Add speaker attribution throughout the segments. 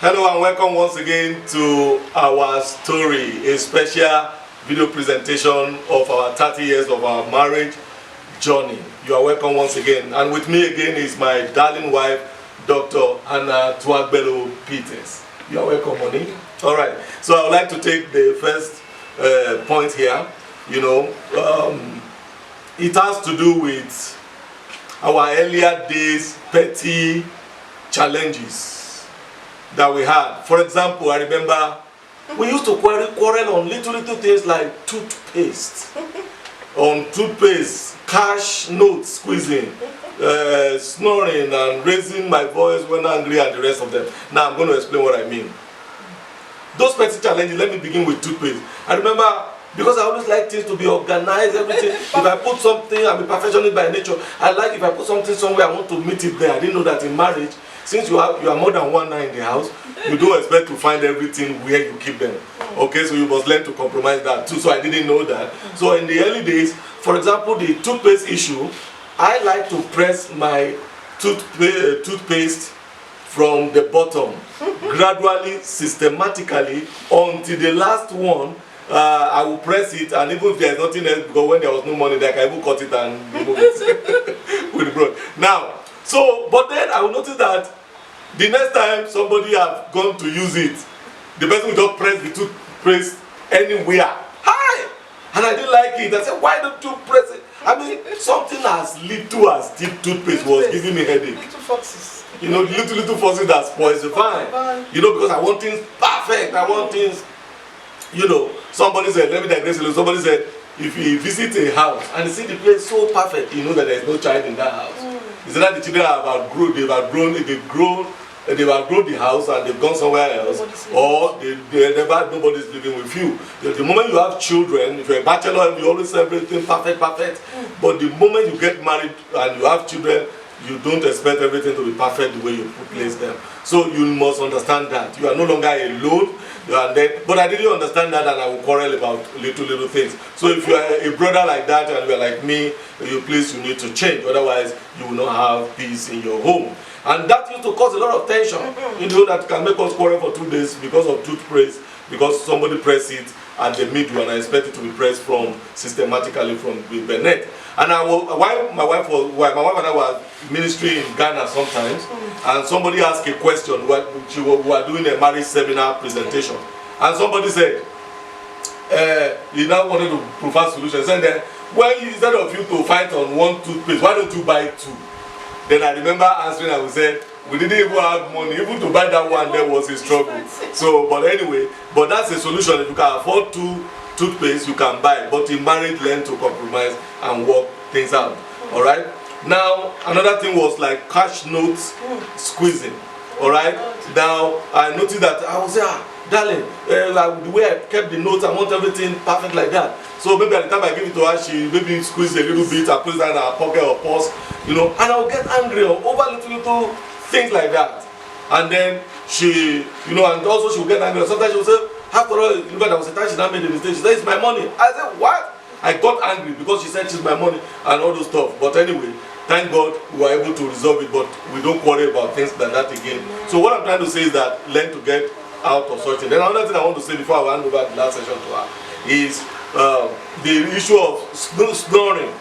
Speaker 1: Hello and welcome once again to our story, a special video presentation of our 30 years of our marriage journey. You are welcome once again. And with me again is my darling wife, Dr. Anna Tuagbelo Peters. You are welcome, honey. All right. So I would like to take the first point here. It has to do with our earlier days petty challenges that we had. For example, I remember we used to quarrel on little things like toothpaste. On toothpaste, cash notes squeezing, snoring and raising my voice when angry, and the rest of them. Now I'm going to explain what I mean. Those petty challenges, let me begin with toothpaste. I remember, because I always like things to be organized, everything. If I put something, I'm a perfectionist by nature. I like if I put something somewhere, I want to meet it there. I didn't know that in marriage, since you are more than one night in the house, you don't expect to find everything where you keep them. Okay, so you must learn to compromise that too. So I didn't know that. So in the early days, for example, the toothpaste issue, I like to press my toothpaste from the bottom, gradually, systematically, until the last one. I will press it, and even if there is nothing else, because when there was no money, I can even cut it and remove it with the brush. Now, but then I will notice that the next time somebody have gone to use it, the person will just press the toothpaste anywhere. Hi! And I didn't like it. I said, why don't you press it? I mean, something as little as deep toothpaste was giving me headache.
Speaker 2: Little foxes.
Speaker 1: Little foxes that spoils the vine. Because I want things perfect. I want things, somebody said, let me digress a little. Somebody said, if you visit a house and you see the place so perfect, you know that there is no child in that house. It's that the children have outgrown, they've outgrown the house and they've gone somewhere else, or nobody's living with you. The moment you have children, if you're a bachelor, you always say everything perfect. But the moment you get married and you have children, you don't expect everything to be perfect the way you place them. So you must understand that you are no longer alone. But I didn't understand that, and I will quarrel about little things. So if you are a brother like that and you are like me, you need to change. Otherwise, you will not have peace in your home. And that used to cause a lot of tension. That can make us quarrel for 2 days because of toothpaste, because somebody pressed it at the middle and I expect it to be pressed systematically from the Bennett. And while my wife and I were ministry in Ghana sometimes, and somebody asked a question. We were doing a marriage seminar presentation, and somebody said, he now wanted to provide solutions. And then, instead of you to fight on one toothpaste, why don't you buy two? Then I remember answering, I said, we didn't even have money. Even to buy that one, there was a struggle. So, but that's a solution. If you can afford two toothpaste, you can buy. But in marriage, learn to compromise and work things out. All right. Now, another thing was like cash notes squeezing. All right. Now, I noticed that I was darling, like the way I kept the notes, I want everything perfect like that. So maybe at the time I give it to her, she maybe squeeze a little bit, I put it in her pocket or purse, and I'll get angry over little things like that. And then she, and also she'll get angry. Sometimes she'll say, after all, there was a time she now made a mistake. She said, it's my money. I said, what? I got angry because she said it's my money and all those stuff. But anyway, thank God we were able to resolve it, but we don't worry about things like that again. So what I'm trying to say is that learn to get out of such things. Then another thing I want to say before I hand over the last session to her is the issue of snoring.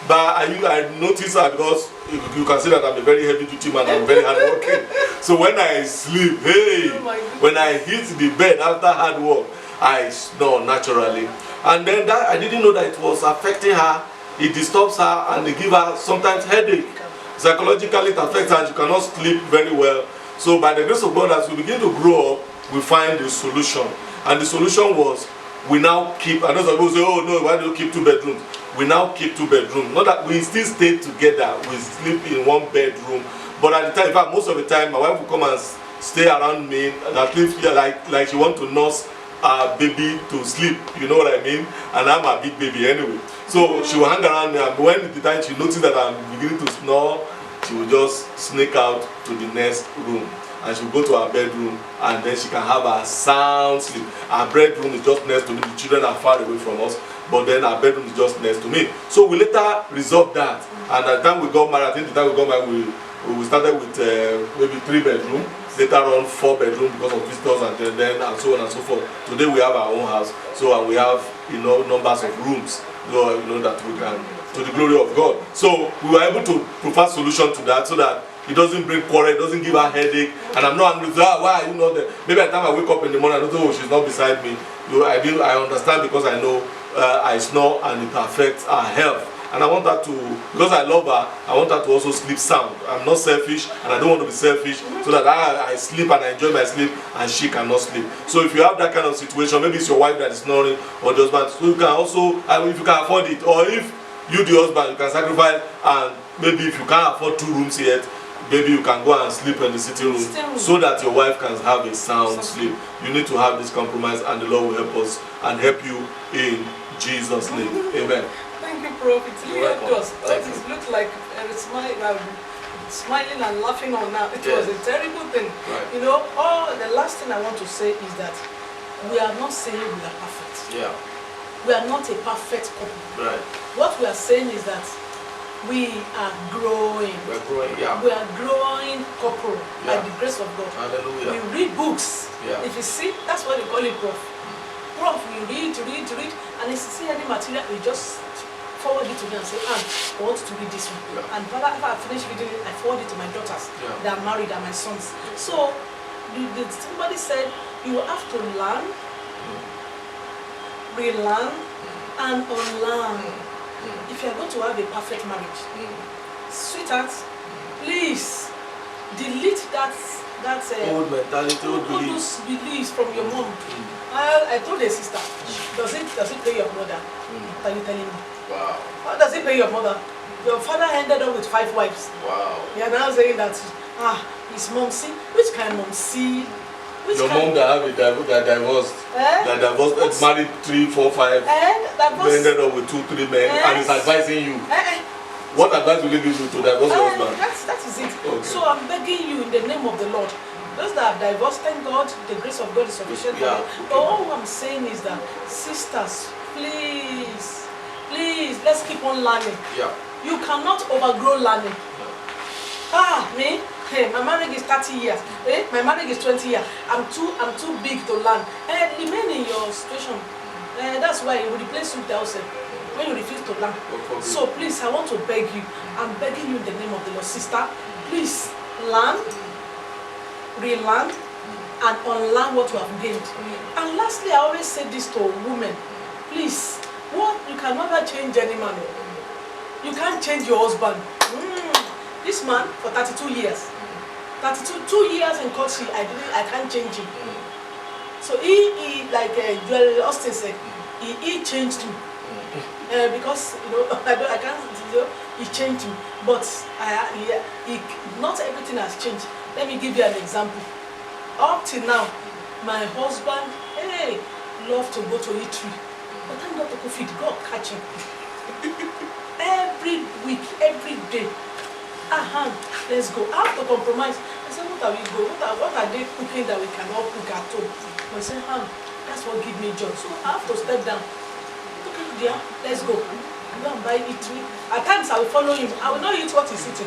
Speaker 1: But I notice that because you can see that I'm a very heavy duty man, I'm very hardworking. So when I sleep, when I hit the bed after hard work, I snore naturally. And then that I didn't know that it was affecting her. It disturbs her and it gives her sometimes headache. Psychologically it affects her and she cannot sleep very well. So by the grace of God, as we begin to grow up, we find the solution. And the solution was, we now keep, and those people say, oh no, why do you keep 2 bedrooms? We now keep 2 bedrooms. Not that we still stay together, we sleep in 1 bedroom. But at the time, in fact, most of the time, my wife will come and stay around me, and at least like she want to nurse our baby to sleep, you know what I mean? And I'm a big baby anyway. So she will hang around me, and when the time she notices that I'm beginning to snore, she will just sneak out to the next room. And she'll go to her bedroom, and then she can have a sound sleep. Our bedroom is just next to me. The children are far away from us, but then our bedroom is just next to me. So we later resolved that. And at the time we got married, I think the time we got married, we started with maybe 3 bedrooms. later on 4 bedroom because of visitors and then and so on and so forth. Today we have our own house, so and we have numbers of rooms, that we can, to the glory of God. So we were able to provide solution to that, so that it doesn't bring quarrel, it doesn't give her headache, and I'm not angry with her. Why are you not there? Maybe by the time I wake up in the morning, I don't know, she's not beside me. I understand, because I know I snore and it affects her health. And I want her to, because I love her, I want her to also sleep sound. I'm not selfish, and I don't want to be selfish, so that I sleep and I enjoy my sleep, and she cannot sleep. So if you have that kind of situation, maybe it's your wife that is snoring, or the husband, so you can also, if you can afford it, or if you, the husband, you can sacrifice, and maybe if you can't afford 2 rooms yet, maybe you can go and sleep in the sitting room, so that your wife can have a sound sleep. You need to have this compromise, and the Lord will help us and help you in Jesus' name. Amen.
Speaker 2: Thank you, Prof. It really helped us. It looked like smiling and laughing on now. It was a terrible thing.
Speaker 1: Right.
Speaker 2: The last thing I want to say is that we are not saying we are perfect.
Speaker 1: Yeah.
Speaker 2: We are not a perfect couple.
Speaker 1: Right.
Speaker 2: What we are saying is that we are growing.
Speaker 1: We're growing, yeah.
Speaker 2: We are growing couple by the grace of God.
Speaker 1: Hallelujah.
Speaker 2: We read books.
Speaker 1: Yeah.
Speaker 2: If you see, that's what we call it, Prof. Prof, we read, and if you see any material, we just forward it to me and say, I want to read this one. Yeah. And after I finish reading it, I forward it to my daughters. Yeah. They are married, and my sons. So somebody said you have to learn, relearn, and unlearn. If you are going to have a perfect marriage, sweetheart, please delete that
Speaker 1: old mentality, old
Speaker 2: those beliefs from your mom. I told a sister, does it pay your mother? What are you telling me?
Speaker 1: Wow.
Speaker 2: How does it pay your mother? Your father ended up with 5 wives.
Speaker 1: Wow.
Speaker 2: You are now saying that his mom, see, which kind of mom, see?
Speaker 1: Your mom that divorced, that divorced, married 3, 4, 5, ended up with 2, 3 men, and is advising you. What advice will you give you to divorce your husband?
Speaker 2: That is it.
Speaker 1: Okay.
Speaker 2: So I'm begging you in the name of the Lord. Those that have divorced, thank God, the grace of God is sufficient for them.
Speaker 1: Okay.
Speaker 2: But all I'm saying is that, sisters, please, let's keep on learning.
Speaker 1: Yeah.
Speaker 2: You cannot overgrow learning. Me? Hey, my marriage is 30 years. Hey, my marriage is 20 years. I'm too big to learn. Remain in your situation. That's why you will replace you with yourself when you refuse to learn. So please, I want to beg you. I'm begging you in the name of the Lord, sister. Please learn, relearn, and unlearn what you have gained. And lastly, I always say this to women. Please, you can never change any man. You can't change your husband. This man for 32 years. 2 years in courtship, I can't change him. So he like Joel Austin said, he changed him. Because I can't, he changed me. But not everything has changed. Let me give you an example. Up till now, my husband, love to go to eatery. But thank God to go feed, God catch him. Every week, every day. Let's go. I have to compromise. I said, what are we going? What are they cooking that we cannot cook at home? I said, that's what gives me joy. So I have to step down. Okay, dear, let's go. Go and buy eatery. At times I will follow him. I will not eat what he's eating.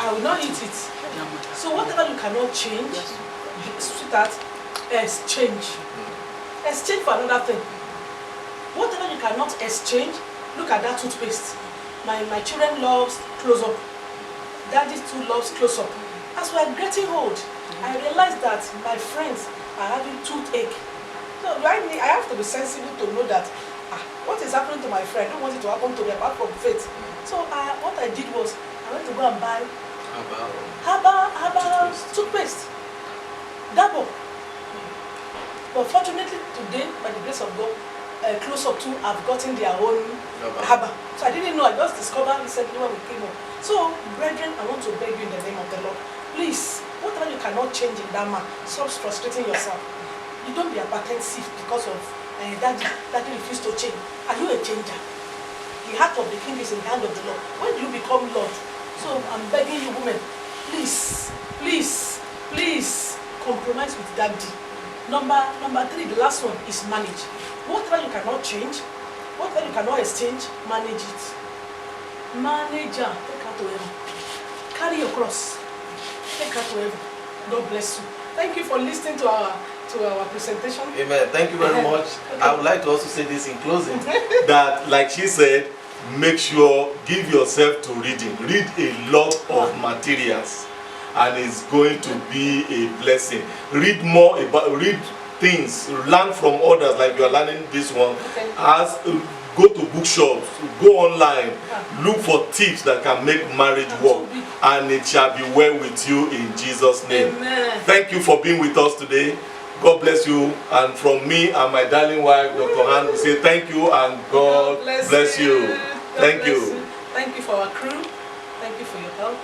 Speaker 2: I will not eat it. So whatever you cannot change, sweetheart, exchange. Exchange for another thing. Whatever you cannot exchange, look at that toothpaste. My children loves close up. Daddy too loves close up. As we are getting old, I realized that my friends are having toothache. So I have to be sensible to know that what is happening to my friend, I don't want it to happen to me apart from faith. So what I did was I went to go and buy herbal toothpaste. Double. But fortunately today, by the grace of God, close up too have gotten their own herbal. So I didn't know, I just discovered recently when we came up. So, brethren, I want to beg you in the name of the Lord, please, whatever you cannot change in that man, stop frustrating yourself. You don't be hypertensive because of daddy refused to change. Are you a changer? The heart of the king is in the hand of the Lord. When do you become Lord? So I'm begging you, women, please compromise with daddy. Number 3, the last one is manage. Whatever you cannot change, whatever you cannot exchange, manage it. Manage her, take her to heaven. Carry your cross, take her to heaven. God bless you. Thank you for listening to our presentation.
Speaker 1: Amen. Thank you very much. Okay. I would like to also say this in closing that, like she said, make sure give yourself to reading. Read a lot of materials, and it's going to be a blessing. Read more about things. Learn from others, like you are learning this one. Okay. Go to bookshops, go online, look for tips that can make marriage work, and it shall be well with you in Jesus' name.
Speaker 2: Amen.
Speaker 1: Thank you for being with us today. God bless you. And from me and my darling wife, Dr. Han, we say thank you and God bless you. Thank you.
Speaker 2: Thank you for our crew. Thank you for your help.